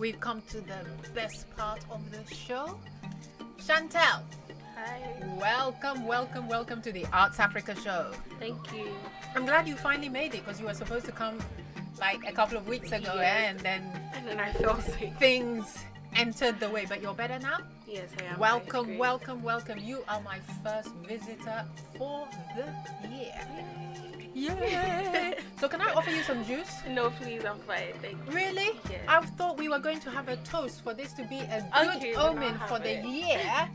we've come to the best part of the show. Chantelle, Hi. welcome to the Arts Africa show. Thank you. I'm glad you finally made it because you were supposed to come like a couple of weeks ago, Yes. and then I fell sick. things entered the way, but you're better now? Yes, I am. Welcome. You are my first visitor for the year. Yay! So can I offer you some juice? No, please, I'm fine. Thank you. Really? Yes. I thought we were going to have a toast for this to be a good Okay, then omen I'll for have the it. year.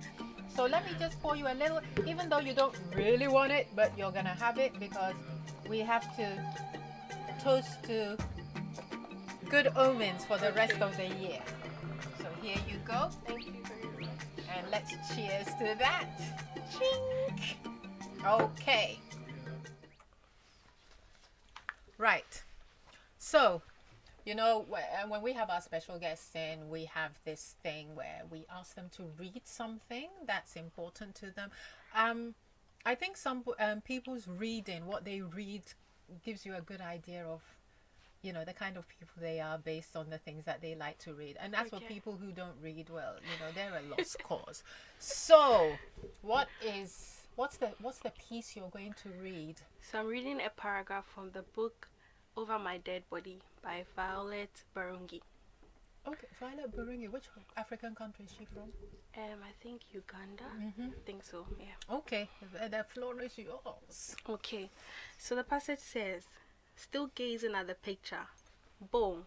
So let me just pour you a little, even though you don't really want it, but you're gonna have it because we have to toast to good omens for the rest of the year. So here you go, Thank you very much. and let's cheers to that. Chink. Okay. Right. So, you know, when we have our special guests in, we have this thing where we ask them to read something that's important to them. I think some people's reading, what they read, gives you a good idea of, you know, the kind of people they are based on the things that they like to read. And as for Okay. people who don't read, well, you know, they're a lost cause. So, what's the piece you're going to read? So I'm reading a paragraph from the book Over My Dead Body by Violet Barungi. Okay, Violet Burundi, which African country is she from? I think Uganda. Mm-hmm. I think so, yeah. Okay, the floor is yours. Okay, so the passage says, still gazing at the picture, Bo,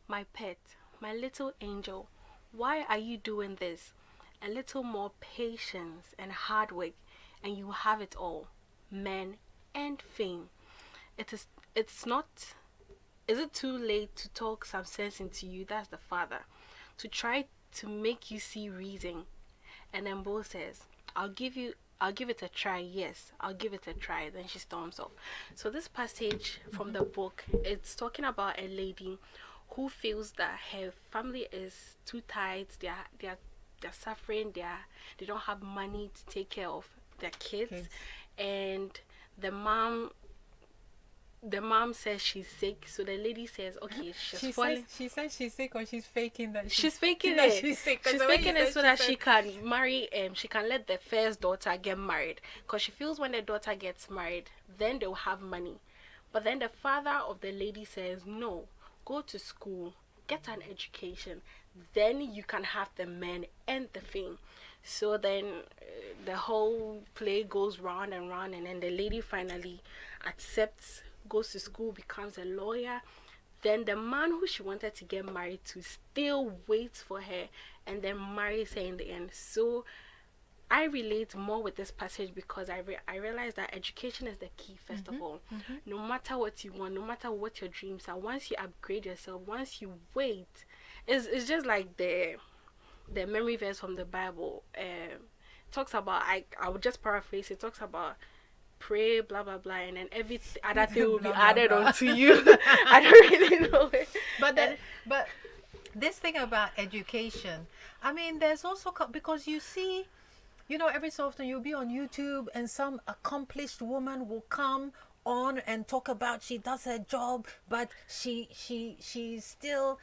my pet, my little angel, why are you doing this? A little more patience and hard work, and you have it all, men and fame. Is it too late to talk some sense into you? That's the father, to try to make you see reason. And then Bo says, I'll give it a try. Yes, I'll give it a try. Then she storms off. So this passage from the book, it's talking about a lady who feels that her family is too tight. They're suffering. They don't have money to take care of their kids. And the mom says she's sick, so the lady says, okay, She says she's sick, or she's faking that she's faking that it. she's sick. She's faking it so that she can marry. She can let the first daughter get married, because she feels when the daughter gets married, then they'll have money. But then the father of the lady says, no, go to school, get an education, then you can have the men and the fame. So then the whole play goes round and round, and then the lady finally accepts, goes to school, becomes a lawyer. Then the man who she wanted to get married to still waits for her and then marries her in the end. So I relate more with this passage because I realize that education is the key, first of all. Mm-hmm. No matter what you want, no matter what your dreams are, once you upgrade yourself, once you wait, it's just like the memory verse from the Bible. Talks about, I would just paraphrase it, talks about pray, blah blah blah, and then every other thing will be Blah, blah, added blah. onto you. I don't really know it. But this thing about education, I mean, there's also because you see, you know, every so often you'll be on YouTube and some accomplished woman will come on and talk about she does her job, but she's still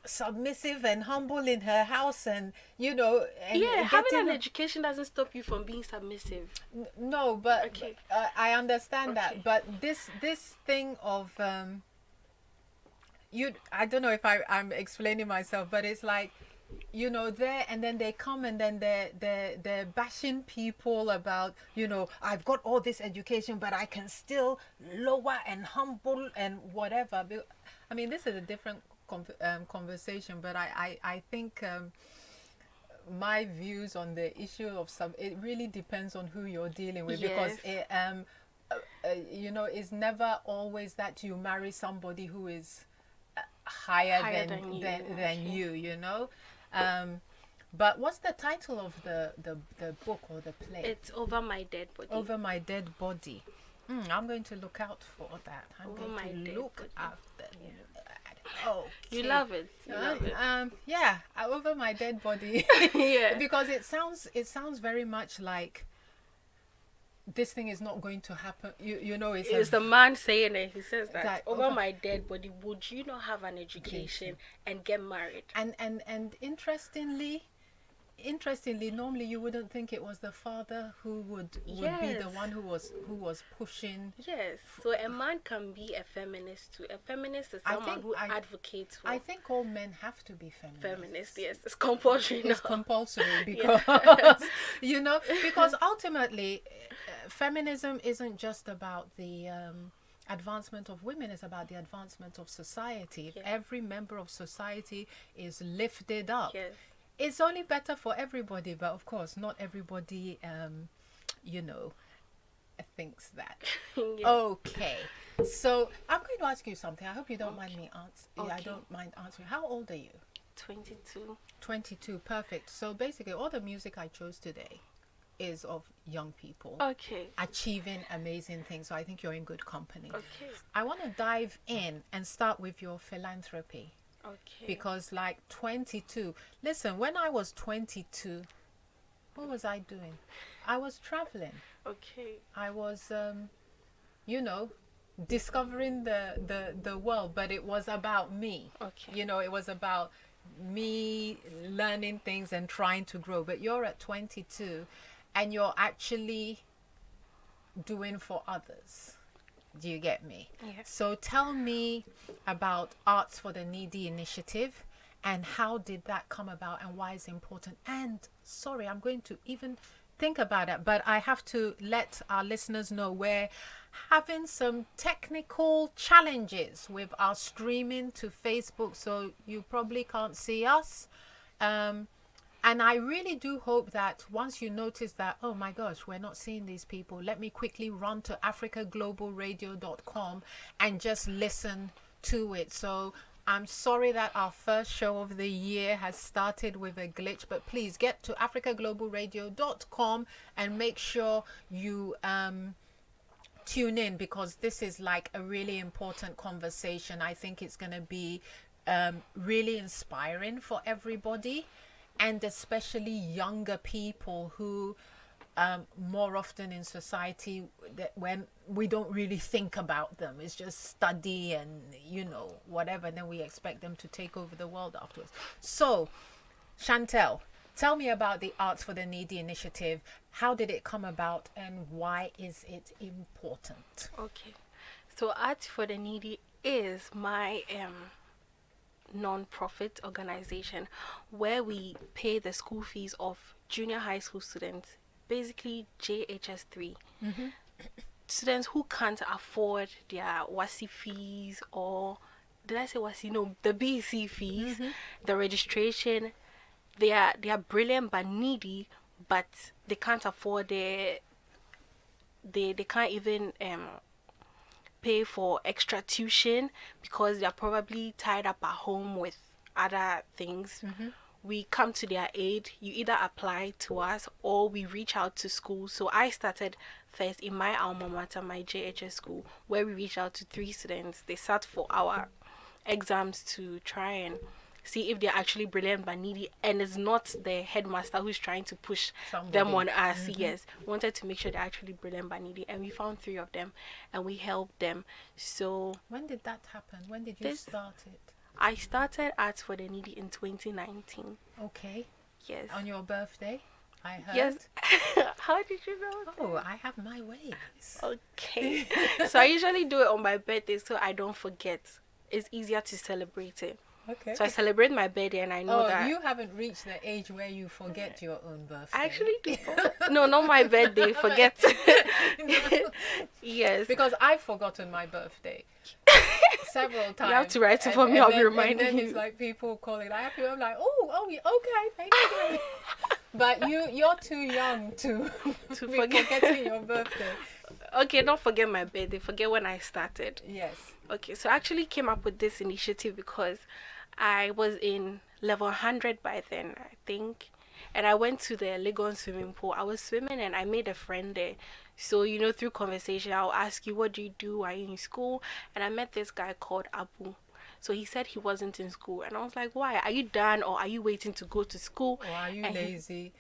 submissive and humble in her house, and you know, and having an education doesn't stop you from being submissive. No, but Okay. I understand Okay. that. But this thing of I don't know if I'm explaining myself, but it's like, you know, there, and then they come and then they're bashing people about, you know, I've got all this education, but I can still lower and humble and whatever. I mean, this is a different conversation, but I think my views on the issue of it really depends on who you're dealing with. Because Yes. it, you know, it's never always that you marry somebody who is higher than you. than you, you know. But what's the title of the book or the play? It's Over My Dead Body. Over My Dead Body. I'm going to look out for that. I'm Over going My to Dead look Body. after Oh, You love it. You love it. yeah, Over My Dead Body. Yeah. Because it sounds very much like, this thing is not going to happen. You know, It's the man saying it. He says that, over over my dead body, would you not have an education and get married? And interestingly, normally you wouldn't think it was the father who would be the one who was pushing. Yes, so a man can be a feminist too. A feminist is someone who advocates for. I think all men have to be feminists. Yes, it's compulsory now. It's compulsory because you know, because ultimately feminism isn't just about the advancement of women, it's about the advancement of society. If every member of society is lifted up, it's only better for everybody. But of course, not everybody, you know, thinks that. Okay, so I'm going to ask you something. I hope you don't mind me answering. I don't mind answering. How old are you? 22. 22, perfect. So basically, all the music I chose today is of young people achieving amazing things. So I think you're in good company. I want to dive in and start with your philanthropy. Because like 22, listen, when I was 22, what was I doing? I was traveling. I was, you know, discovering the world, but it was about me. You know, it was about me learning things and trying to grow. But you're at 22 and you're actually doing for others. Do you get me? So tell me about Arts for the Needy initiative and how did that come about and why it's important. And sorry, I'm going to even think about it, but I have to let our listeners know we're having some technical challenges with our streaming to Facebook, so you probably can't see us. And I really do hope that once you notice that, oh my gosh, we're not seeing these people, let me quickly run to africaglobalradio.com and just listen to it. So I'm sorry that our first show of the year has started with a glitch, but please get to africaglobalradio.com and make sure you tune in, because this is like a really important conversation. I think it's going to be really inspiring for everybody, and especially younger people who more often in society, that when we don't really think about them, it's just study and, you know, whatever, and then we expect them to take over the world afterwards. So Chantelle, tell me about the Arts for the Needy initiative. How did it come about and why is it important? So Arts for the Needy is my non-profit organization where we pay the school fees of junior high school students, basically JHS3 students who can't afford their WASI fees, or did I say WASI? No, the BC fees, the registration. They are brilliant but needy, but they can't afford they can't even pay for extra tuition because they're probably tied up at home with other things. We come to their aid. You either apply to us or we reach out to schools. So I started first in my alma mater, my JHS school, where we reached out to 3 students. They sat for our exams to try and see if they're actually brilliant but needy, and it's not the headmaster who's trying to push them on us. Yes, we wanted to make sure they're actually brilliant but needy, and we found 3 of them and we helped them. So when did that happen? When did you start it? I started Arts for the Needy in 2019. Yes. On your birthday, I heard. Yes. How did you know? Oh, I have my ways. So I usually do it on my birthday so I don't forget. It's easier to celebrate it. So I celebrate my birthday, and I know that you haven't reached the age where you forget your own birthday. I actually do. No, not my birthday. Forget. Yes. Because I've forgotten my birthday several times. You have to write it for me. I'll be reminding you. And then it's like people calling. I'm like, okay, thank you. But you're too young to be forgetting your birthday. Okay, don't forget my birthday. Forget when I started. Yes. Okay, so I actually came up with this initiative because I was in level 100 by then, I think. And I went to the Legon swimming pool. I was swimming and I made a friend there. So, you know, through conversation, I'll ask you, what do you do? Are you in school? And I met this guy called Abu. So he said he wasn't in school. And I was like, why? Are you done or are you waiting to go to school? Or are you lazy?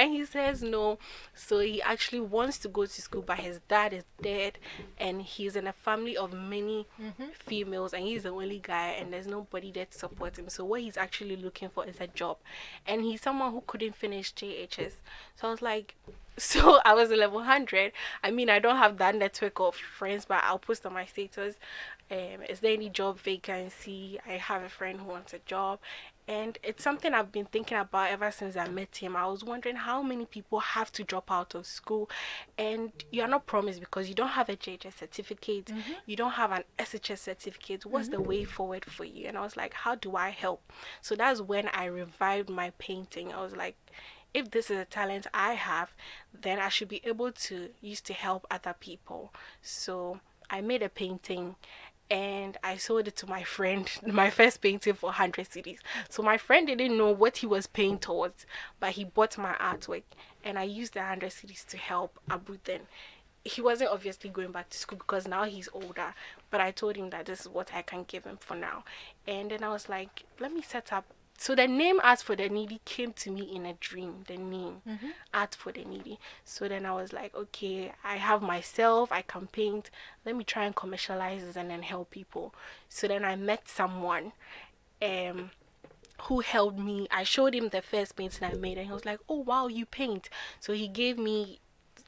And he says no. So he actually wants to go to school, but his dad is dead, and he's in a family of many females, and he's the only guy, and there's nobody there to support him. So what he's actually looking for is a job, and he's someone who couldn't finish JHS. So I was like, so I was a level 100. I mean, I don't have that network of friends, but I'll post on my status. Is there any job vacancy? I have a friend who wants a job. And it's something I've been thinking about ever since I met him. I was wondering how many people have to drop out of school, and you're not promised because you don't have a JHS certificate, you don't have an SHS certificate. What's the way forward for you? And I was like, how do I help? So that's when I revived my painting. I was like, if this is a talent I have, then I should be able to use to help other people. So I made a painting, and I sold it to my friend, my first painting, for 100 cedis. So my friend didn't know what he was paying towards, but he bought my artwork, and I used the 100 cedis to help Abu then. He wasn't obviously going back to school because now he's older, but I told him that this is what I can give him for now. And then I was like, let me set up. So the name Art for the Needy came to me in a dream, the name Art for the Needy. So then I was like, okay, I have myself, I can paint, let me try and commercialize this and then help people. So then I met someone who helped me. I showed him the first painting I made, and he was like, oh wow, you paint. So he gave me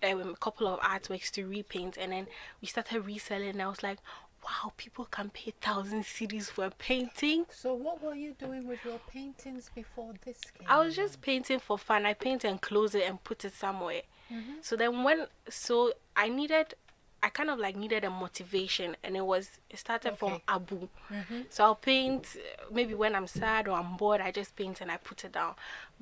a couple of artworks to repaint, and then we started reselling, and I was like, wow, people can pay 1,000 cedis for a painting. So what were you doing with your paintings before this came I was along? just painting for fun. I paint and close it and put it somewhere. So then I kind of like needed a motivation, and it started from Okay. Abu. So I'll paint maybe when I'm sad or I'm bored, I just paint and I put it down.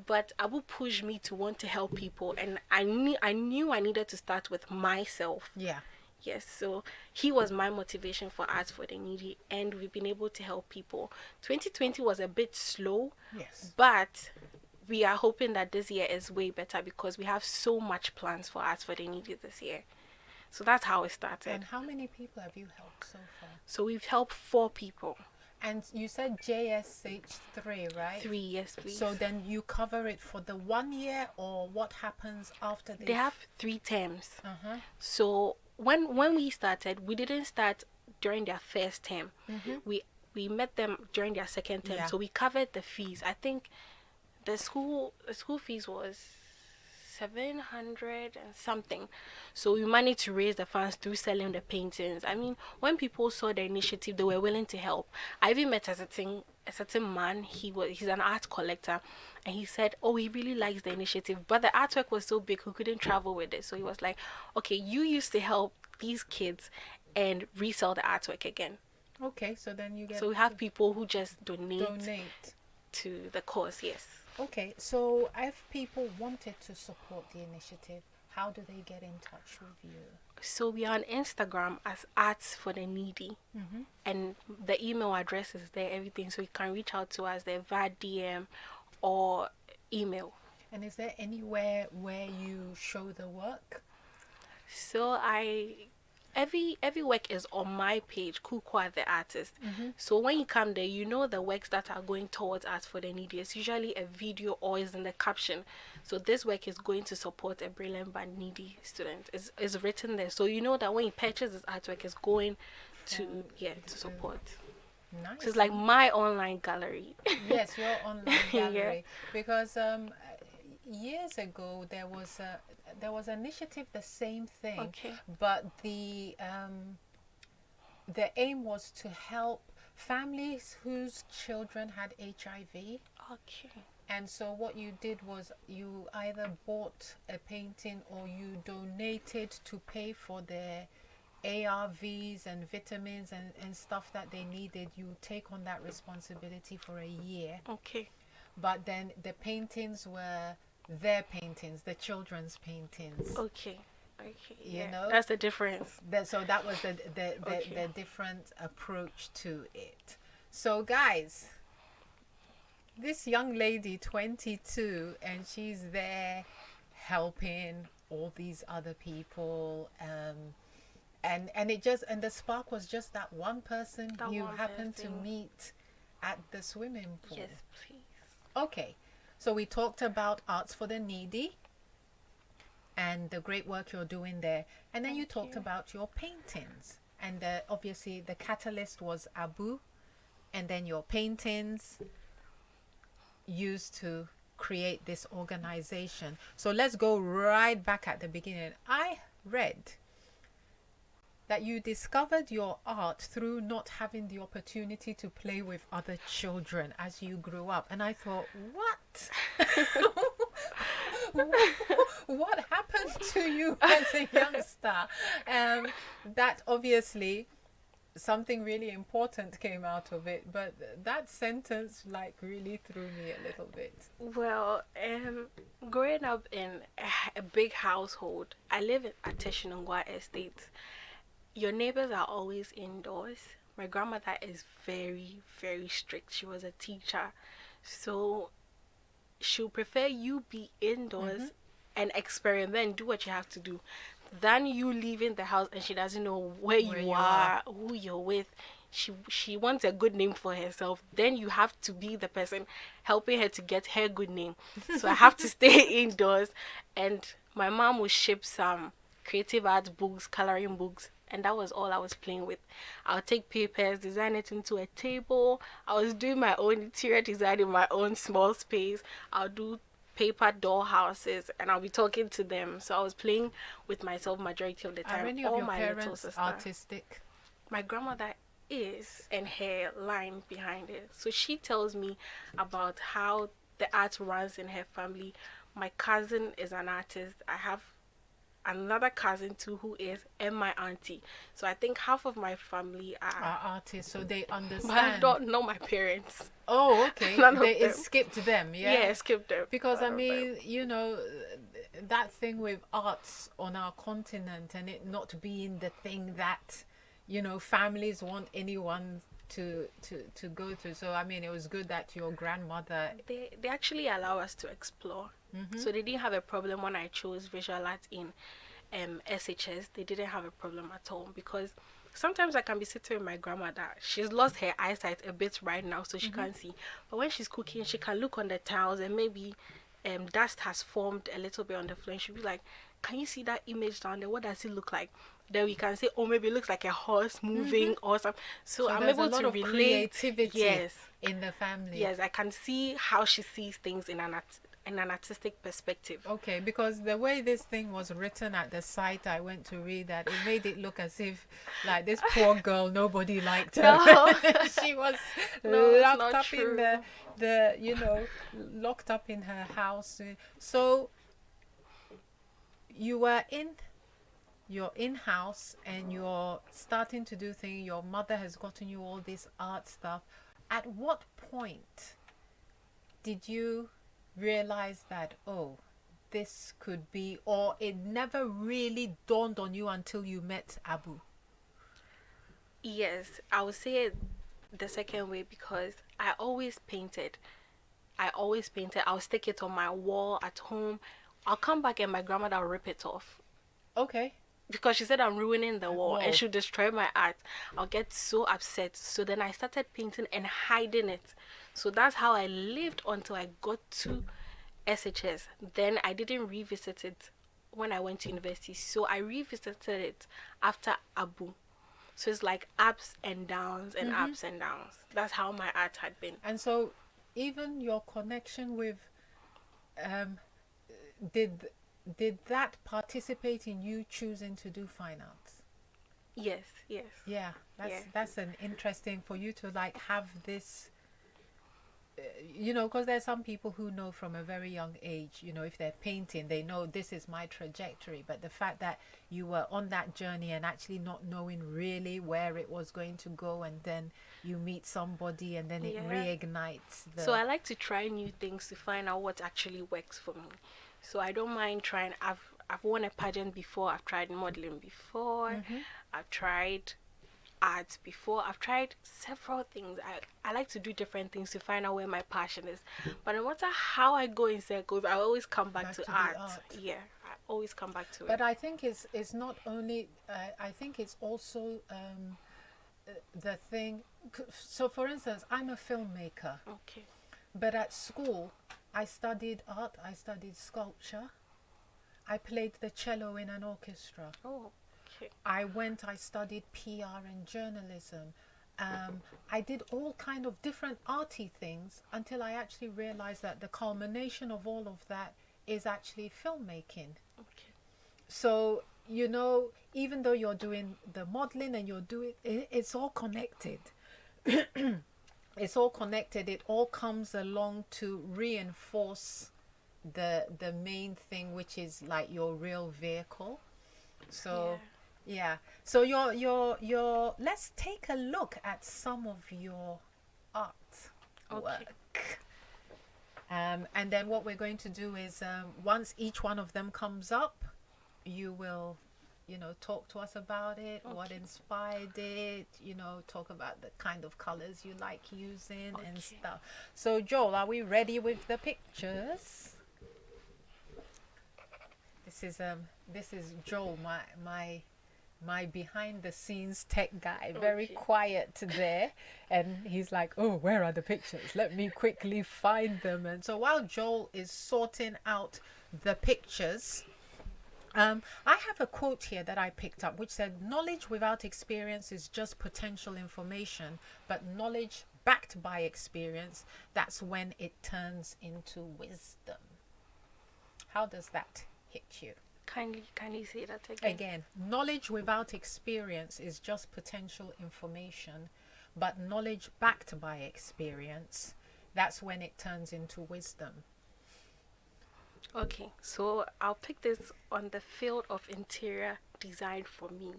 But Abu pushed me to want to help people, and I knew I needed to start with myself. Yeah. Yes, so he was my motivation for Art for the Needy, and we've been able to help people. 2020 was a bit slow, Yes. but we are hoping that this year is way better because we have so much plans for Art for the Needy this year. So that's how it started. And how many people have you helped so far? So we've helped 4 people. And you said JSH3, right? 3, yes, please. So then you cover it for the 1 year, or what happens after They have 3 terms. Uh-huh. So when we started, we didn't start during their first term. We met them during their second term. Yeah. So we covered the fees. I think the school fees was 700 and something. So we managed to raise the funds through selling the paintings. I mean, when people saw the initiative, they were willing to help. I even met a certain man. He's an art collector, and he said, oh, he really likes the initiative, but the artwork was so big he couldn't travel with it. So he was like, okay, you used to help these kids and resell the artwork again. Okay, so then you get So we have people who just donate donate. to the cause. Yes. Okay, so if people wanted to support the initiative, how do they get in touch with you? So we are on Instagram as Arts for the Needy, and the email address is there, everything. So you can reach out to us there via DM or email. And is there anywhere where you show the work? So every work is on my page, Kuukua the artist. So when you come there, you know the works that are going towards Art for the Needy. It's usually a video or is in the caption. So this work is going to support a brilliant but needy student. It's written there, so you know that when you purchase this artwork, it's going to support. Nice. So it's like my online gallery. Yes, your online gallery. Yeah. Because years ago there was an initiative, the same thing. Okay. But the aim was to help families whose children had HIV. Okay. And so what you did was you either bought a painting or you donated to pay for their ARVs and vitamins and stuff that they needed. You take on that responsibility for a year. Okay. But then the paintings were their paintings, the children's paintings. Okay. You know? That's the difference. So that was the different approach to it. So guys, this young lady, 22, and she's there helping all these other people, and the spark was just that one person you happened to meet at the swimming pool. Yes, please. Okay, so we talked about Arts for the Needy. and the great work you're doing there. And then you Thank talked you. about your paintings. And obviously the catalyst was Abu, and then your paintings used to create this organization. So let's go right back at the beginning. I read that you discovered your art through not having the opportunity to play with other children as you grew up. And I thought, what? What happened to you as a youngster? That obviously something really important came out of it, but that sentence like really threw me a little bit. Well, growing up in a big household, I live at Teshinungwa Estate. Your neighbors are always indoors. My grandmother is very, very strict. She was a teacher. So she'll prefer you be indoors and experiment, do what you have to do, than you leaving the house and she doesn't know where you are, who you're with. She wants a good name for herself. Then you have to be the person helping her to get her good name. So I have to stay indoors. And my mom would ship some creative arts books, coloring books, and that was all I was playing with. I'll take papers, design it into a table. I was doing my own interior design in my own small space. I'll do paper doll houses and I'll be talking to them. So I was playing with myself majority of the time. Are any of All your my little parents sister. artistic? My grandmother is, and her line behind it. So she tells me about how the art runs in her family. My cousin is an artist. I have another cousin too who is, and my auntie. So I think half of my family Are artists, so they but I understand. don't know my parents. Oh, okay. None of It them. skipped them, yeah? Yeah, skip them. Because I None of them. mean, you know, that thing with arts on our continent and it not being the thing that, you know, families want anyone to go to. So I mean, it was good that your grandmother. They actually allow us to explore. So they didn't have a problem when I chose visual arts in SHS. They didn't have a problem at all because sometimes I can be sitting with my grandmother. She's lost her eyesight a bit right now, so she can't see. But when she's cooking, she can look on the tiles and maybe dust has formed a little bit on the floor. And she'll be like, "Can you see that image down there? What does it look like?" Then we can say, "Oh, maybe it looks like a horse moving or something." So I'm there's able a lot to of relate. creativity Yes, in the family. yes, I can see how she sees things in an artistic perspective. Okay, because the way this thing was written at the site I went to read that, it made it look as if like this poor girl, nobody liked her. No. She was No, it's locked not up in true. the you know, locked up in her house. So you're in house and you're starting to do things. Your mother has gotten you all this art stuff. At what point did you realize that, oh, this could be, or it never really dawned on you until you met Abu? Yes, I would say it the second way because I always painted. I'll stick it on my wall at home. I'll come back and my grandmother will rip it off Okay. because she said I'm ruining the wall Wall. and she'll destroy my art. I'll get so upset. So then I started painting and hiding it. So that's how I lived until I got to SHS. Then I didn't revisit it when I went to university. So I revisited it after Abu. So it's like ups and downs and ups and downs. That's how my art had been. And so even your connection with um did that participate in you choosing to do fine arts? Yes, yes. Yeah, Yeah. that's an interesting for you to like have this you know, because there's some people who know from a very young age, you know, if they're painting, they know this is my trajectory. But the fact that you were on that journey and actually not knowing really where it was going to go, and then you meet somebody and then it Yeah. reignites the. So I like to try new things to find out what actually works for me. So I don't mind trying. I've won a pageant before. I've tried modeling before. I've tried art before. I've tried several things. I like to do different things to find out where my passion is. But no matter how I go in circles, I always come back to the art. art. Yeah, I always come back to it. But I think it's not only. I think it's also the thing. So, for instance, I'm a filmmaker, Okay. but at school I studied art. I studied sculpture. I played the cello in an orchestra. Oh, okay. I studied PR and journalism. I did all kind of different arty things until I actually realized that the culmination of all of that is actually filmmaking. Okay. So, even though you're doing the modeling and it's all connected. It's all connected. It all comes along to reinforce the main thing, which is like your real vehicle. So yeah. So your let's take a look at some of your art work. And then what we're going to do is once each one of them comes up, you will talk to us about it, what inspired it, talk about the kind of colors you like using and stuff. So Joel, are we ready with the pictures? This is Joel, my behind the scenes tech guy, very quiet there, and he's like, oh, where are the pictures? Let me quickly find them. And so while Joel is sorting out the pictures, I have a quote here that I picked up which said, knowledge without experience is just potential information, but knowledge backed by experience, that's when it turns into wisdom. How does that hit you? Kindly say that again. Again, knowledge without experience is just potential information, but knowledge backed by experience, that's when it turns into wisdom. Okay, so I'll pick this on the field of interior design for me.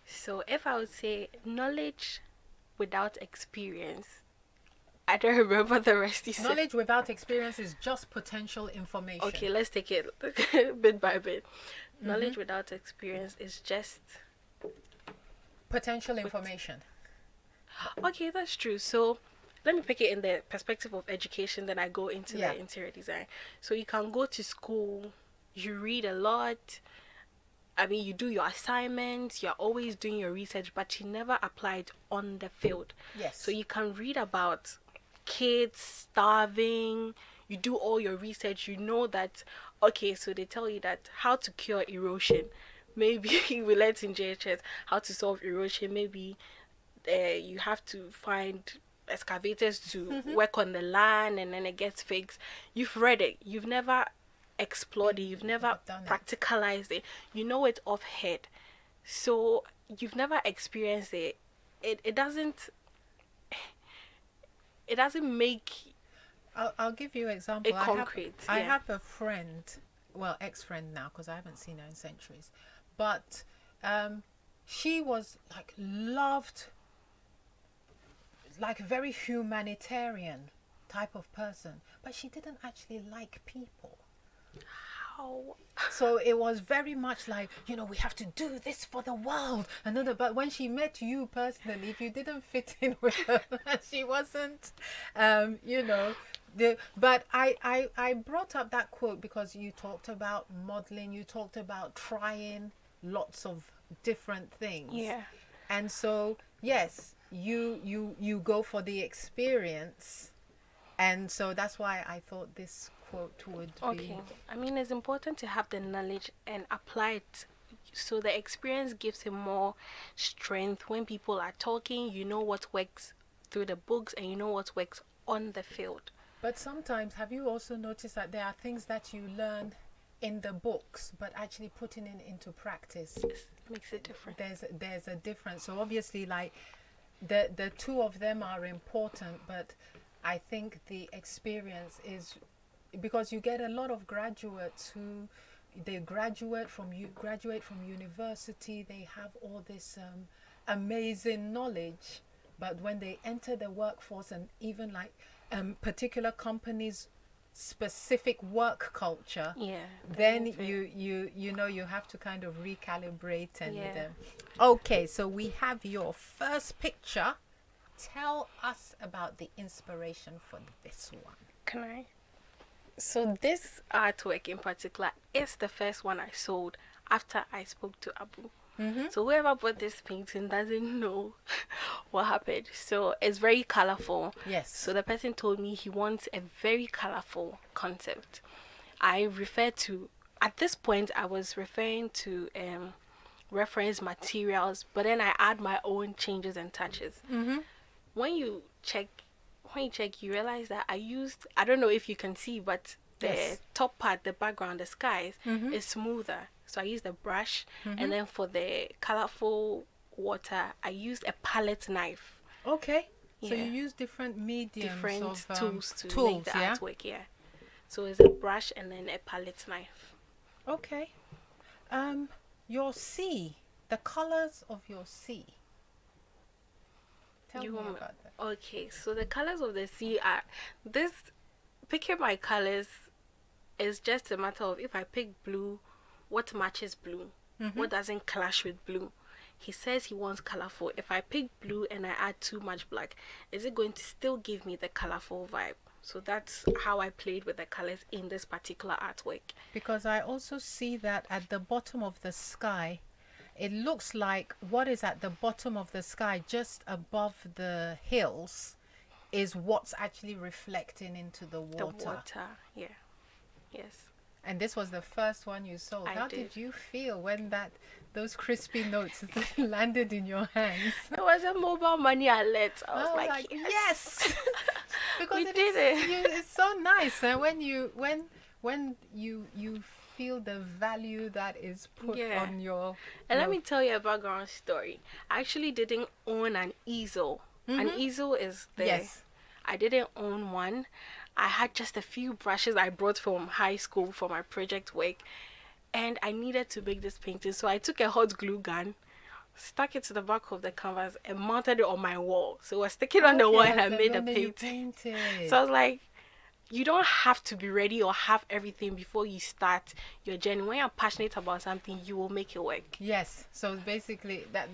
So if I would say knowledge without experience, I don't remember the rest you said. Knowledge without experience is just potential information. Okay, let's take it bit by bit. Knowledge without experience is just potential information. Okay, that's true. So let me pick it in the perspective of education, then I go into the interior design. So you can go to school, you read a lot, I mean, you do your assignments, you're always doing your research, but you never apply it on the field. Yes. So you can read about kids starving, you do all your research, you know that, okay, so they tell you that how to cure erosion. Maybe we learned in JHS how to solve erosion. Maybe you have to find excavators to work on the land and then it gets fixed. You've read it, you've never explored it, you've never practicalized it, you know it off head, so you've never experienced it. It doesn't make I'll give you an example. it concrete. I have a friend, well, ex-friend now, because I haven't seen her in centuries, but she was like loved, like a very humanitarian type of person, but she didn't actually like people. How? So it was very much like, we have to do this for the world. But when she met you personally, if you didn't fit in with her, she wasn't, but I brought up that quote because you talked about modeling, you talked about trying lots of different things. Yeah. And so, yes, you go for the experience. And so that's why I thought this quote would be... Okay. I mean, it's important to have the knowledge and apply it. So the experience gives him more strength. When people are talking, you know what works through the books and you know what works on the field. But sometimes, have you also noticed that there are things that you learn in the books, but actually putting it into practice makes it different? There's a difference. So obviously, like, the two of them are important, but I think the experience is, because you get a lot of graduates who they graduate from university, they have all this amazing knowledge, but when they enter the workforce and even like particular companies specific work culture, then you have to kind of recalibrate and okay, so we have your first picture. Tell us about the inspiration for this one. Can I? So this artwork in particular is the first one I sold after I spoke to Abu. So whoever bought this painting doesn't know what happened. So it's very colorful. Yes. So the person told me he wants a very colorful concept. I referred to at this point I was referring to reference materials, but then I add my own changes and touches. When you check, you realize that I used, I don't know if you can see, but the top part, the background, the skies is smoother. So I used a brush, and then for the colorful water, I used a palette knife. Okay. So you use different mediums, different of, tools to tools, make the yeah? artwork. Yeah. So it's a brush and then a palette knife. Okay. Your sea, the colors of your sea. Tell me about that. Okay, so the colors of the sea are this. Picking my colors is just a matter of if I pick blue, what matches blue, what doesn't clash with blue. He says he wants colorful. If I pick blue and I add too much black, is it going to still give me the colorful vibe? So that's how I played with the colors in this particular artwork. Because I also see that at the bottom of the sky, it looks like what is at the bottom of the sky, just above the hills, is what's actually reflecting into the water. The water, yeah. Yes. And this was the first one you sold. How did you feel when those crispy notes landed in your hands? It was a mobile money alert. I was like, yes. Because we did it. It's so nice, and when you feel the value that is put on your. And let me tell you a background story. I actually didn't own an easel. An easel is there. Yes. I didn't own one. I had just a few brushes I brought from high school for my project work, and I needed to make this painting. So I took a hot glue gun, stuck it to the back of the canvas, and mounted it on my wall. So it was sticking on the wall, and I made a painting. So I was like, you don't have to be ready or have everything before you start your journey. When you're passionate about something, you will make it work. Yes. So basically, that.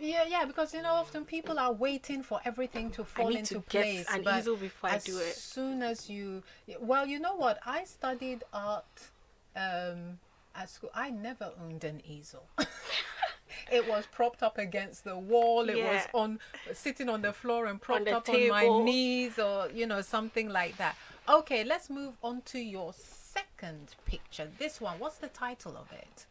Yeah, because often people are waiting for everything to fall into place. An easel before I do it. As soon as you, well, you know what? I studied art at school. I never owned an easel. It was propped up against the wall. It was sitting on the floor and propped up on my knees, or something like that. Okay, let's move on to your second picture. This one. What's the title of it?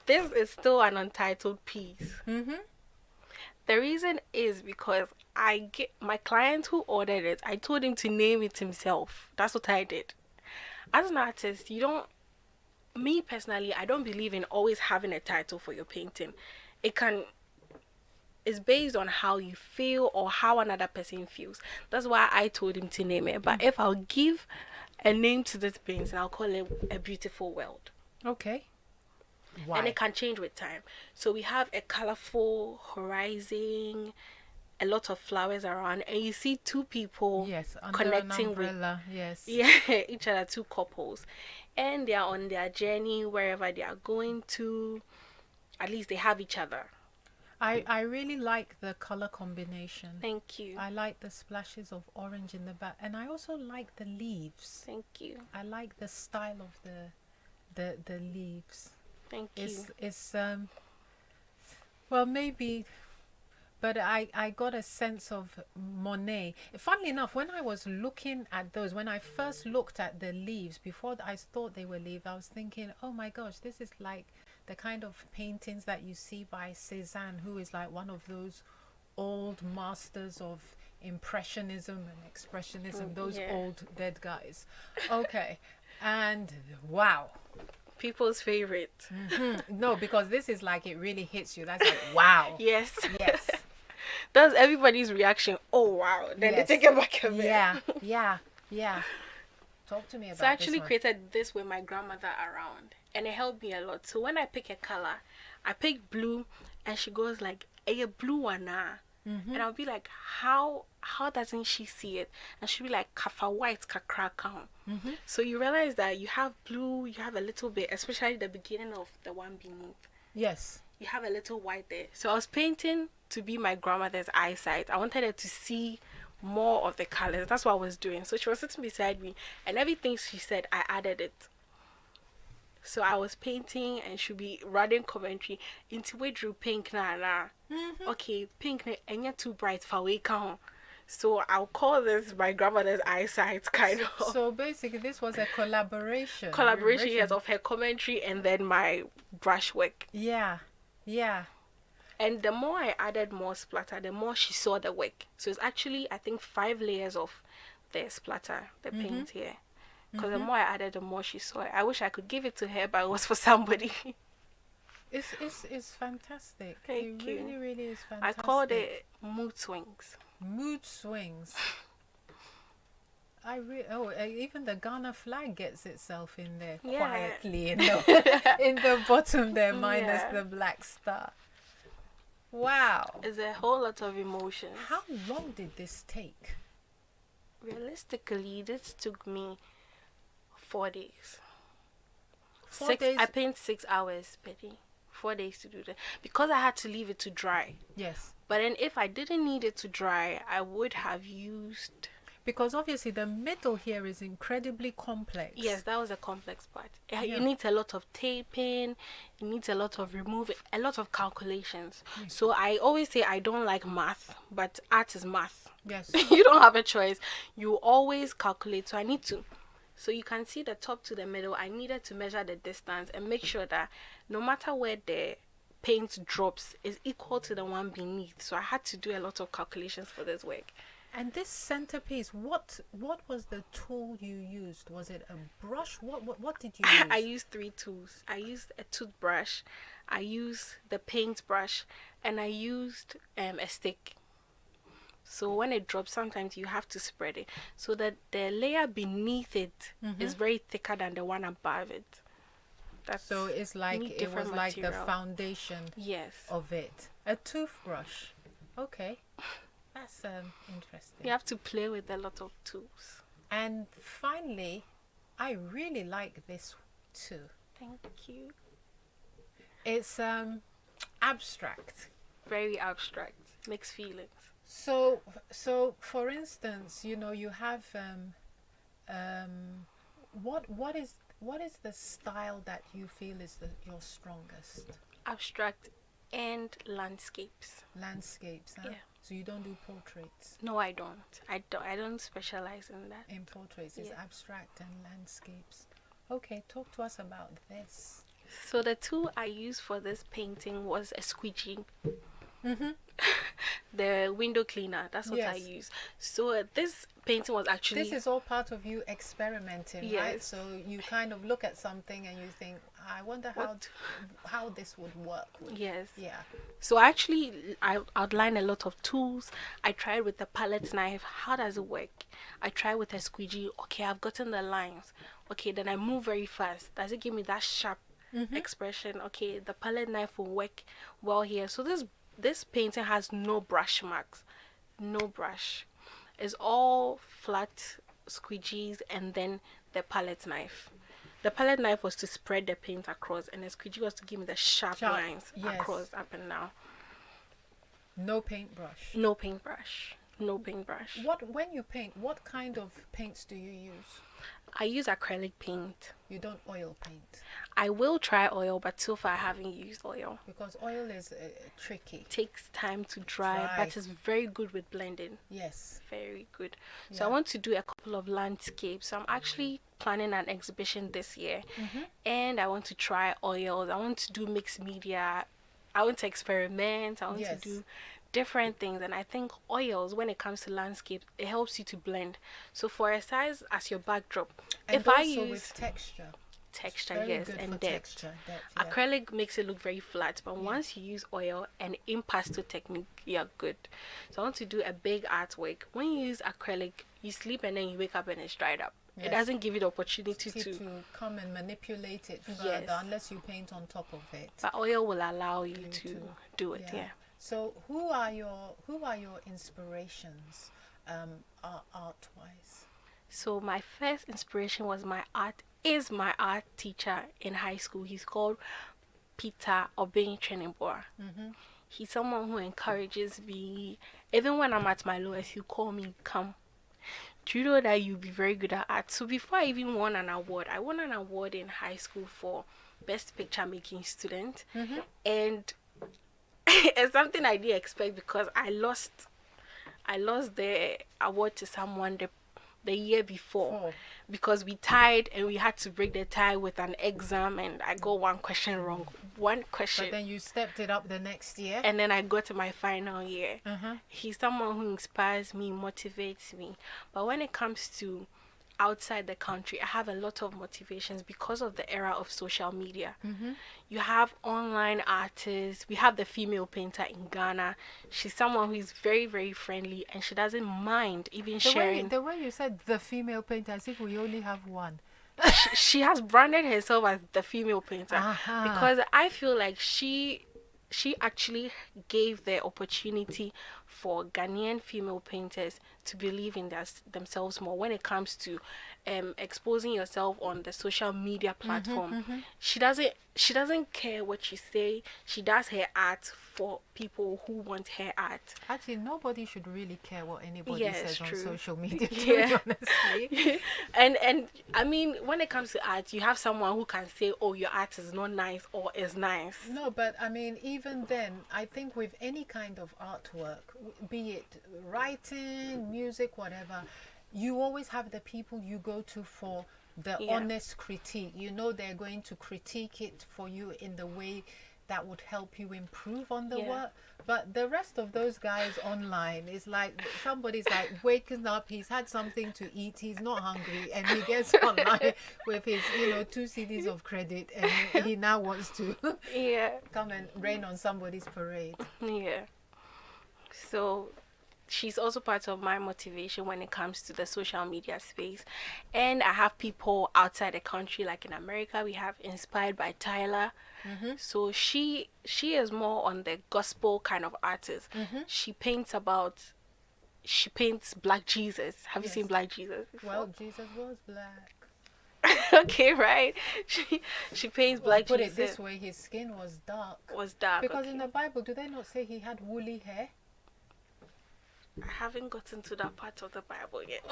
This is still an untitled piece. The reason is because I get my client who ordered it, I told him to name it himself. That's what I did. As an artist, me personally, I don't believe in always having a title for your painting. It's based on how you feel or how another person feels. That's why I told him to name it. But if I'll give a name to this painting, I'll call it A Beautiful World. Okay. Why? And it can change with time. So we have a colorful horizon, a lot of flowers around, and you see two people connecting with each other, two couples, and they are on their journey wherever they are going to. At least they have each other. I really like the color combination. Thank you. I like the splashes of orange in the back, and I also like the leaves. Thank you. I like the style of the leaves. Thank you. It's well, maybe, but I got a sense of Monet. Funnily enough, when I was looking at those, when I first looked at the leaves, before I thought they were leaves, I was thinking, oh my gosh, this is like the kind of paintings that you see by Cézanne, who is like one of those old masters of Impressionism and Expressionism, those old dead guys. Okay, and wow. People's favorite. No, because this is like, it really hits you. That's like, wow. Yes. That's everybody's reaction. Oh wow. Then they take it back a bit. Yeah. Talk to me about this. So I actually created this with my grandmother around, and it helped me a lot. So when I pick a color, I pick blue, and she goes like, "Hey, blue one ah." And I'll be like, how doesn't she see it? And she'll be like, kafa white kakra count. So you realize that you have blue, you have a little bit, especially the beginning of the one beneath. Yes. You have a little white there. So I was painting to be my grandmother's eyesight. I wanted her to see more of the colors. That's what I was doing. So she was sitting beside me, and everything she said, I added it. So I was painting, and she'll be running commentary into we drew pink na. Okay, pink na enya too bright for we count. So I'll call this my grandmother's eyesight kind of So basically, this was a collaboration. collaboration, yes, of her commentary and then my brushwork. Yeah, yeah. And the more I added more splatter, the more she saw the work. So it's actually, I think, 5 layers of the splatter, the paint here. Because the more I added, the more she saw it. I wish I could give it to her, but it was for somebody. It's fantastic. Thank It you. really, really is fantastic. I called it mood swings. Mood swings. Even the Ghana flag gets itself in there Yeah. quietly in the bottom there, minus Yeah. the black star. Wow. It's a whole lot of emotions. How long did this take? Realistically, this took me 4 days. 4 days? I paint 6 hours per day. 4 days to do that. Because I had to leave it to dry. Yes. But then if I didn't need it to dry, I would have used... Because obviously the middle here is incredibly complex. Yes, that was a complex part. Yeah. It needs a lot of taping. It needs a lot of removing, a lot of calculations. So I always say I don't like math, but art is math. Yes. You don't have a choice. You always calculate. So I need to. So you can see the top to the middle. I needed to measure the distance and make sure that no matter where the paint drops is equal to the one beneath. So I had to do a lot of calculations for this work. And this centerpiece, what was the tool you used? Was it a brush? What did you use? I used 3 tools. I used a toothbrush, I used the paintbrush, and I used a stick. So when it drops, sometimes you have to spread it so that the layer beneath it is very thicker than the one above it. So it's like it was like the foundation of it. A toothbrush. Okay. That's interesting. You have to play with a lot of tools. And finally, I really like this too. Thank you. It's abstract. Very abstract. Mixed feelings. So for instance, you have what is the style that you feel is your strongest? Abstract and landscapes. Landscapes, huh? Yeah. So you don't do portraits? No, I don't. I don't specialize in that. In portraits, it's abstract and landscapes. Okay, talk to us about this. So the tool I used for this painting was a squeegee. The window cleaner. That's what I used. So this painting was actually... This is all part of you experimenting, right? So you kind of look at something and you think, I wonder how this would work. Yes. Yeah. So actually, I outlined a lot of tools. I tried with the palette knife. How does it work? I tried with a squeegee. Okay, I've gotten the lines. Okay, then I move very fast. Does it give me that sharp expression? Okay, the palette knife will work well here. So this painting has no brush marks. No brush. It's all flat squeegees and then the palette knife. The palette knife was to spread the paint across, and the squeegee was to give me the sharp lines across, up and down. No paintbrush. No paintbrush. No paintbrush. When you paint, what kind of paints do you use? I use acrylic paint. You don't oil paint? I will try oil, but so far I haven't used oil. Because oil is tricky. It takes time to dry, but it's very good with blending. Yes. Very good. So I want to do a couple of landscapes. So I'm actually planning an exhibition this year. And I want to try oils. I want to do mixed media. I want to experiment. I want to do different things. And I think oils, when it comes to landscape, it helps you to blend. So for a size as your backdrop, and if also I use with texture, yes, and depth. Acrylic makes it look very flat, but once you use oil and impasto technique, you're good. So I want to do a big artwork. When you use acrylic, you sleep and then you wake up and it's dried up. It doesn't give you the opportunity to come and manipulate it further unless you paint on top of it. But oil will allow you to do it. Yeah. So who are your inspirations, art-wise? So my first inspiration was my art teacher in high school. He's called Peter Obeng Trenibora. He's someone who encourages me. Even when I'm at my lowest, he'll call me, come. Do you know that you'll be very good at art? So before I even won an award, I won an award in high school for best picture making student. And it's something I didn't expect because I lost I lost the award to someone the year before Oh. because we tied and we had to break the tie with an exam, and I got one question wrong. One question. But then you stepped it up the next year. And then I got to my final year. Uh-huh. He's someone who inspires me, motivates me. But when it comes to outside the country, I have a lot of motivations because of the era of social media. You have online artists. We have the female painter in Ghana. She's someone who is very, very friendly, and she doesn't mind even sharing. The way you said the female painter, as if we only have one. She has branded herself as the female painter because I feel like she actually gave the opportunity for Ghanaian female painters to believe in themselves more when it comes to exposing yourself on the social media platform. She doesn't care what you say. She does her art for people who want her art. Actually, nobody should really care what anybody says on social media, to Yeah. be honestly. and I mean, when it comes to art, you have someone who can say, oh, your art is not nice or is nice. No, but I mean, even then, I think with any kind of artwork, be it writing, music, whatever, you always have the people you go to for the honest critique. You know, they're going to critique it for you in the way that would help you improve on the work. But the rest of those guys online is like, somebody's like waking up, he's had something to eat, he's not hungry, and he gets online with his 2 CDs of credit, and he now wants to come and rain on somebody's parade. So she's also part of my motivation when it comes to the social media space. And I have people outside the country, like in America, we have Inspired by Tyler. So she is more on the gospel kind of artist. She paints Black Jesus. Have you seen Black Jesus before? Well, Jesus was black. Okay, right. She paints Black put Jesus. Put it this way, his skin was dark. Because in the Bible, do they not say he had woolly hair? I haven't gotten to that part of the Bible yet.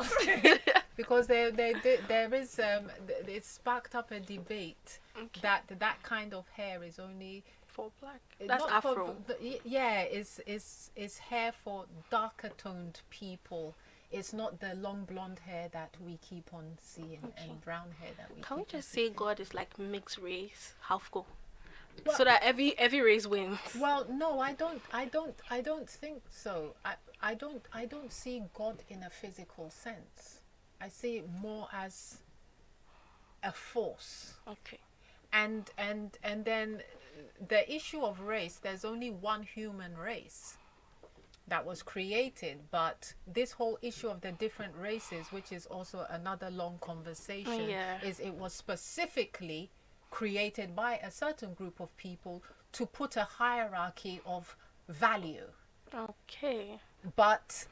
Because there is it sparked up a debate that kind of hair is only for black. That's Afro. It's hair for darker toned people. It's not the long blonde hair that we keep on seeing and brown hair that we. Can we just say God is like mixed race, half go? Well, so that every race wins. Well, no, I don't think so. I don't see God in a physical sense. I see it more as a force. Okay. And then the issue of race, there's only one human race that was created, but this whole issue of the different races, which is also another long conversation, is it was specifically created by a certain group of people to put a hierarchy of value. Okay. But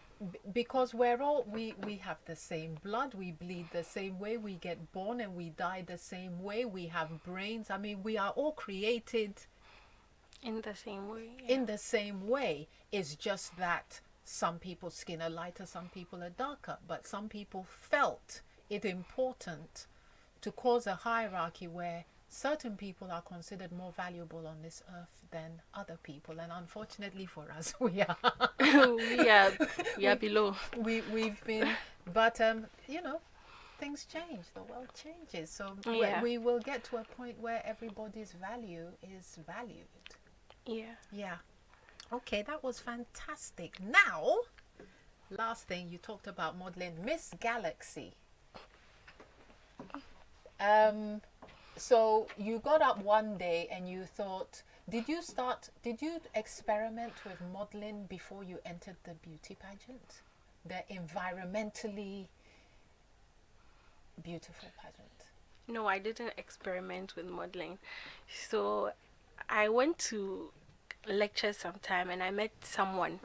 because we're all we have the same blood, we bleed the same way, we get born and we die the same way, we have brains. I mean, we are all created in the same way. In the same way. It's just that some people's skin are lighter, some people are darker, but some people felt it important to cause a hierarchy where certain people are considered more valuable on this earth than other people, and unfortunately for us, we are. we are below. We've been, but things change. The world changes, so we will get to a point where everybody's value is valued. Yeah. Okay, that was fantastic. Now, last thing you talked about modeling, Miss Galaxy. So you got up one day and you thought, did you experiment with modeling before you entered the beauty pageant? The environmentally beautiful pageant? No, I didn't experiment with modeling. So I went to lecture sometime and I met someone.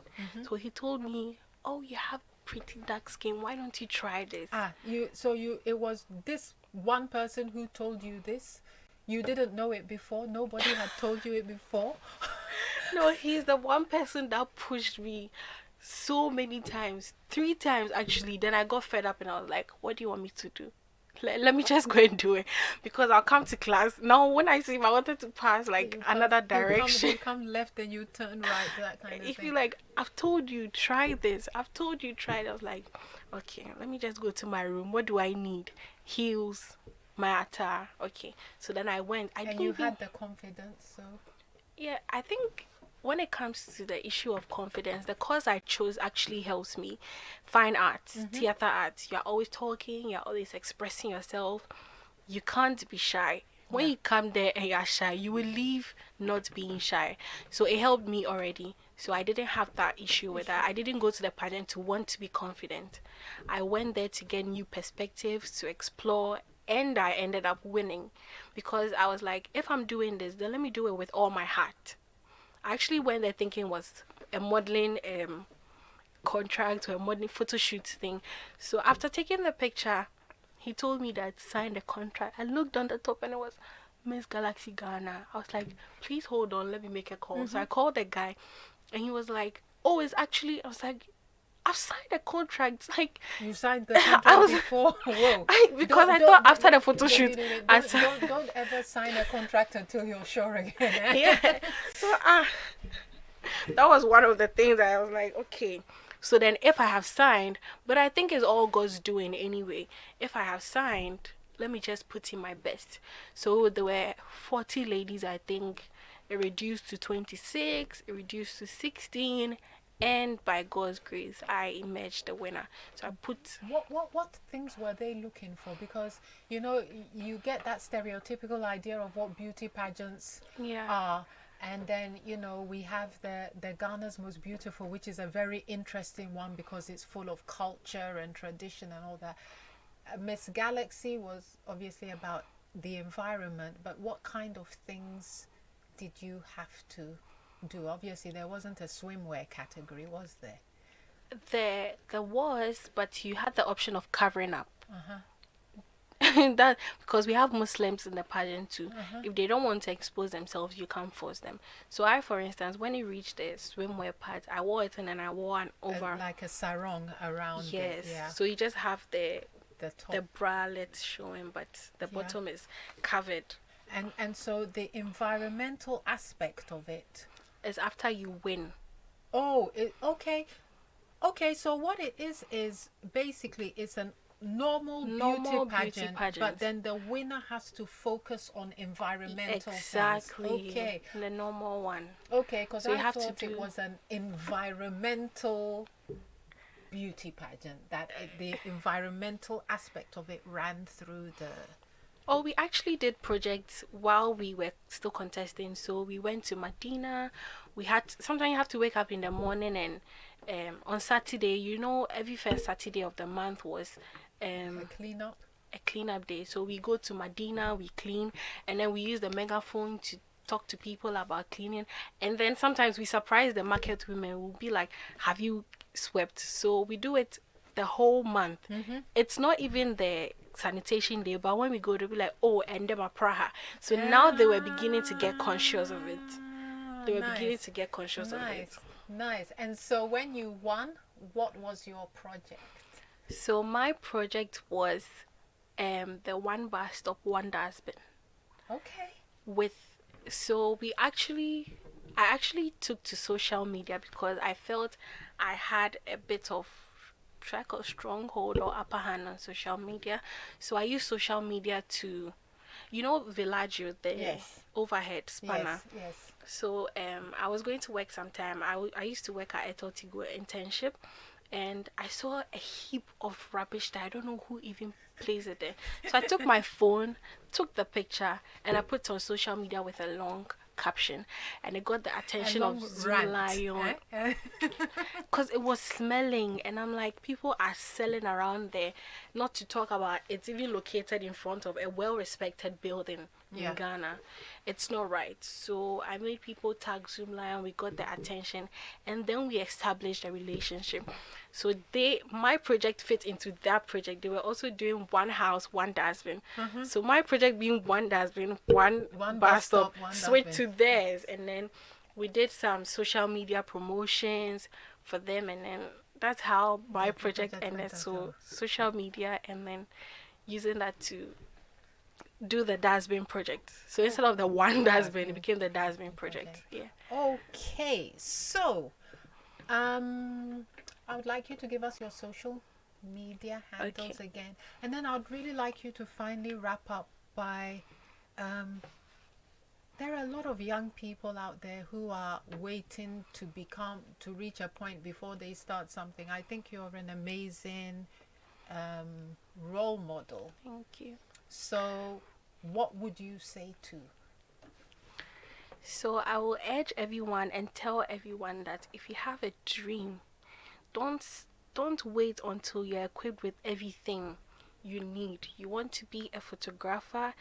So he told me, oh, you have pretty dark skin, why don't you try this? It was this one person who told you this? You didn't know it before? Nobody had told you it before? No, he's the one person that pushed me so many times, 3 times actually. Then I got fed up and I was like, what do you want me to do? let me just go and do it, because I'll come to class. Now, when I see if I wanted to pass like another direction, you come left and you turn right, that kind of if thing. you like, I've told you, try this. I've told you, try it. I was like, okay, let me just go to my room. What do I need? Heels, my attire. Okay. So then I went. And you had the confidence, so. Yeah, I think when it comes to the issue of confidence, the course I chose actually helps me. Fine arts, theater arts. You're always talking, you're always expressing yourself. You can't be shy. When you come there and you're shy, you will leave not being shy. So it helped me already. So I didn't have that issue with that. I didn't go to the pageant to want to be confident. I went there to get new perspectives, to explore, and I ended up winning, because I was like, if I'm doing this, then let me do it with all my heart. I actually went there thinking it was a modeling contract or a modeling photo shoot thing. So after taking the picture, he told me that sign the contract. I looked on the top and it was Miss Galaxy Ghana. I was like, please hold on, let me make a call. So I called the guy and he was like, oh, it's actually, I was like, I've signed a contract. Like, you signed the contract before. Whoa! Because I thought after the photo shoot, don't ever sign a contract until you're sure again. Yeah. So that was one of the things that I was like, okay. So then, if I have signed, but I think it's all God's doing anyway. If I have signed, let me just put in my best. So there were 40 ladies, I think. It reduced to 26. It reduced to 16. And by God's grace, I emerged the winner. So I put... What things were they looking for? Because, you know, you get that stereotypical idea of what beauty pageants are. And then, you know, we have the Ghana's Most Beautiful, which is a very interesting one because it's full of culture and tradition and all that. Miss Galaxy was obviously about the environment, but what kind of things did you have to do? Obviously there wasn't a swimwear category, was there? There was, but you had the option of covering up. That, because we have Muslims in the pageant too. If they don't want to expose themselves, you can't force them. So I, for instance, when it reached the swimwear part, I wore it and then I wore an over, like a sarong around. Yes. Yeah. So you just have the top, the bralette showing, but the bottom is covered. And so the environmental aspect of it is after you win. Oh, okay. So what it is basically it's a normal beauty pageant, but then the winner has to focus on environmental things. Okay. The normal one. Okay, because I thought it was an environmental beauty pageant, that the environmental aspect of it ran through the... Oh, we actually did projects while we were still contesting. So we went to Medina. We had sometimes you have to wake up in the morning, and on Saturday, you know, every first Saturday of the month was a cleanup day. So we go to Medina, we clean, and then we use the megaphone to talk to people about cleaning. And then sometimes we surprise the market women. We'll be like, have you swept? So we do it the whole month. It's not even the sanitation day, but when we go, they'll be like, oh, and them are Praha. So now they were beginning to get conscious of it. They were beginning to get conscious of it. Nice. And so when you won, what was your project? So my project was the one bus stop, one dustbin. Okay. I actually took to social media because I felt I had a bit of stronghold or upper hand on social media. So I used social media to, you know, Villaggio, the overhead spanner. Yes. So I was going to work sometime. I used to work at Eto Tigo internship, and I saw a heap of rubbish that I don't know who even placed it there. So I took my phone, took the picture, and I put it on social media with a long caption, and it got the attention of Lion because it was smelling, and I'm like, people are selling around there, not to talk about it's even located in front of a well-respected building in Ghana. It's not right. So I made people tag Zoom Lion, we got the attention, and then we established a relationship. So my project fit into that project. They were also doing one house, one dustbin. So my project being one dustbin, one bus stop, switched to theirs, and then we did some social media promotions for them, and then that's how my project ended. So social media, and then using that to do the dustbin project. So instead of the one dustbin, it became the dustbin project. Yeah. Okay, so I would like you to give us your social media handles again, and then I'd really like you to finally wrap up by there are a lot of young people out there who are waiting to reach a point before they start something. I think you're an amazing role model. Thank you. So what would you say to? So I will urge everyone and tell everyone that if you have a dream, don't wait until you're equipped with everything you need. You want to be a photographer,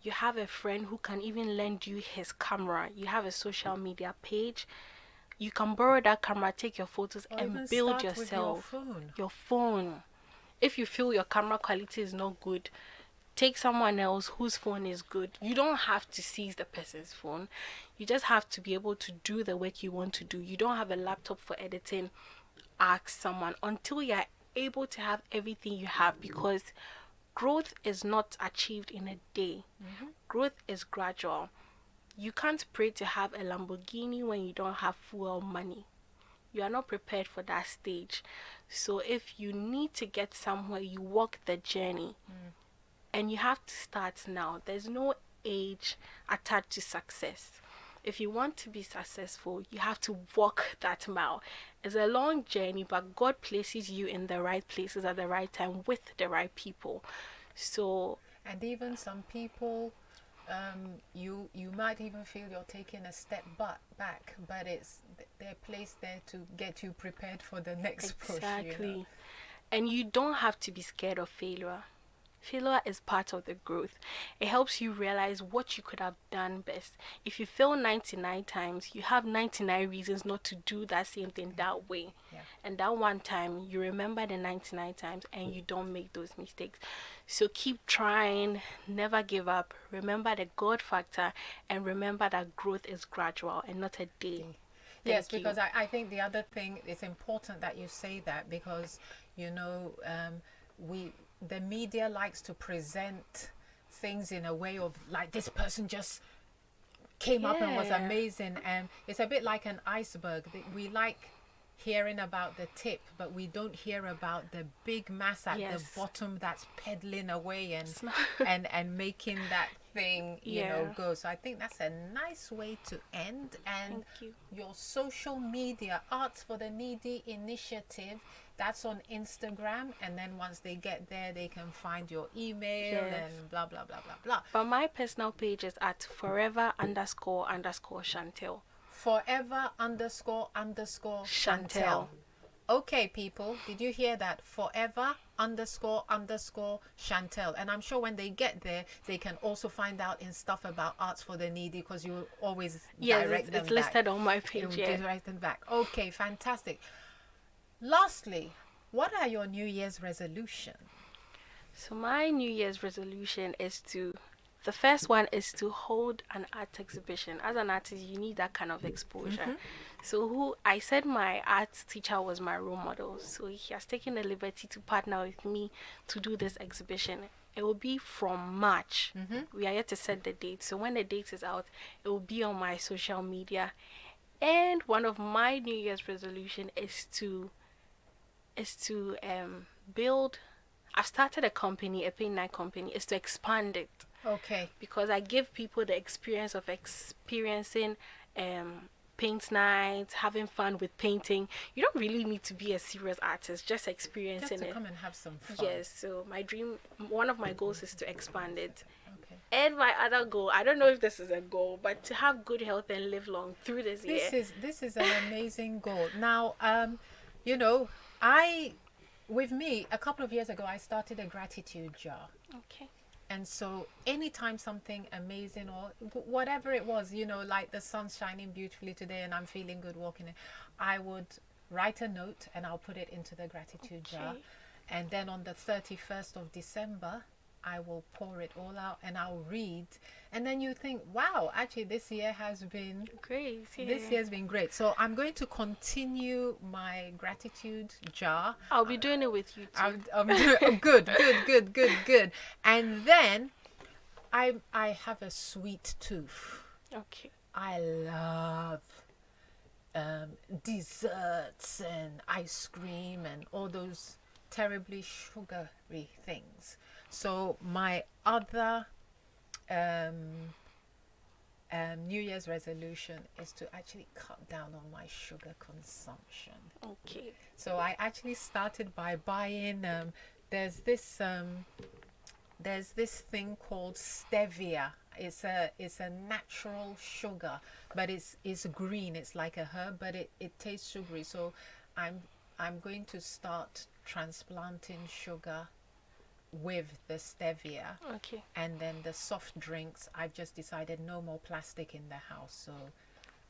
you have a friend who can even lend you his camera. You have a social media page. You can borrow that camera, take your photos, Or and even build start with yourself. your phone. Your phone. If you feel your camera quality is not good, take someone else whose phone is good. You don't have to seize the person's phone. You just have to be able to do the work you want to do. You don't have a laptop for editing. Ask someone until you're able to have everything you have, because growth is not achieved in a day. Growth is gradual. You can't pray to have a Lamborghini when you don't have fuel money. You are not prepared for that stage. So if you need to get somewhere, you walk the journey. And you have to start now. There's no age attached to success. If you want to be successful, you have to walk that mile. It's a long journey, but God places you in the right places at the right time with the right people. So, and even some people, you might even feel you're taking a step back, but they're placed there to get you prepared for the next push. Exactly. And you don't have to be scared of failure. Failure is part of the growth. It helps you realize what you could have done best. If you fail 99 times, you have 99 reasons not to do that same thing that way. And that one time, you remember the 99 times and you don't make those mistakes. So keep trying, never give up. Remember the God factor, and remember that growth is gradual and not a day. Yes, because I think the other thing, it's important that you say that, because the media likes to present things in a way of like, this person just came up and was amazing, and it's a bit like an iceberg. We like hearing about the tip, but we don't hear about the big mass at the bottom that's pedaling away and making that thing go. So I think that's a nice way to end. And your social media, Arts for the Needy initiative, that's on Instagram, and then once they get there, they can find your email and blah blah blah blah blah. But my personal page is at forever__Chantelle. Forever__Chantelle. Okay, people, did you hear that? Forever__Chantelle. And I'm sure when they get there, they can also find out in stuff about Arts for the Needy, because you always direct them back. It's listed on my page. Direct them back. Okay, fantastic. Lastly, what are your New Year's resolutions? So my New Year's resolution is the first one is to hold an art exhibition. As an artist, you need that kind of exposure. So I said my art teacher was my role model. So he has taken the liberty to partner with me to do this exhibition. It will be from March. We are yet to set the date. So when the date is out, it will be on my social media. And one of my New Year's resolution is to build. I've started a company, a paint night company, is to expand it. Okay. Because I give people the experience of experiencing paint nights, having fun with painting. You don't really need to be a serious artist, just experiencing just to it. come and have some fun. Yes, so one of my goals is to expand it. Okay. And my other goal, I don't know if this is a goal, but to have good health and live long through this year. This is an amazing goal. Now, with me, a couple of years ago, I started a gratitude jar. Okay. And so anytime something amazing or whatever it was, like the sun's shining beautifully today and I'm feeling good walking in, I would write a note and I'll put it into the gratitude jar. And then on the 31st of December, I will pour it all out and I'll read. And then you think, wow, actually this year has been Great. Yeah. this year's been great. So I'm going to continue my gratitude jar. I'll be doing it with you too. I'm doing, oh, good. And then I have a sweet tooth. Okay. I love desserts and ice cream and all those terribly sugary things. So my other New Year's resolution is to actually cut down on my sugar consumption. Okay. So I actually started by buying there's this thing called stevia. It's a natural sugar, but it's green. It's like a herb, but it tastes sugary. So I'm going to start transplanting sugar with the stevia. Okay. And then the soft drinks, I've just decided no more plastic in the house, so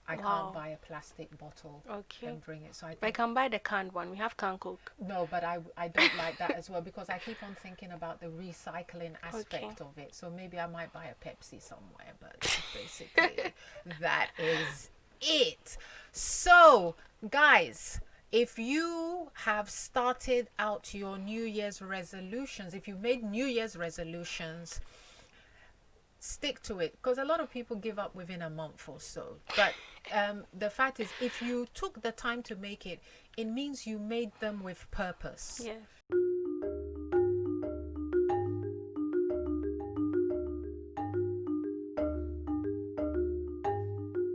I Wow. can't buy a plastic bottle Okay. and bring it. So I I think, can buy the canned one. We have canned Coke. no, but I don't like that as well, because I keep on thinking about the recycling aspect of it. So maybe I might buy a Pepsi somewhere, but basically that is it. So guys, if you have started out your New Year's resolutions, if you made New Year's resolutions, stick to it, because a lot of people give up within a month or so. But the fact is, if you took the time to make it, it means you made them with purpose. Yes.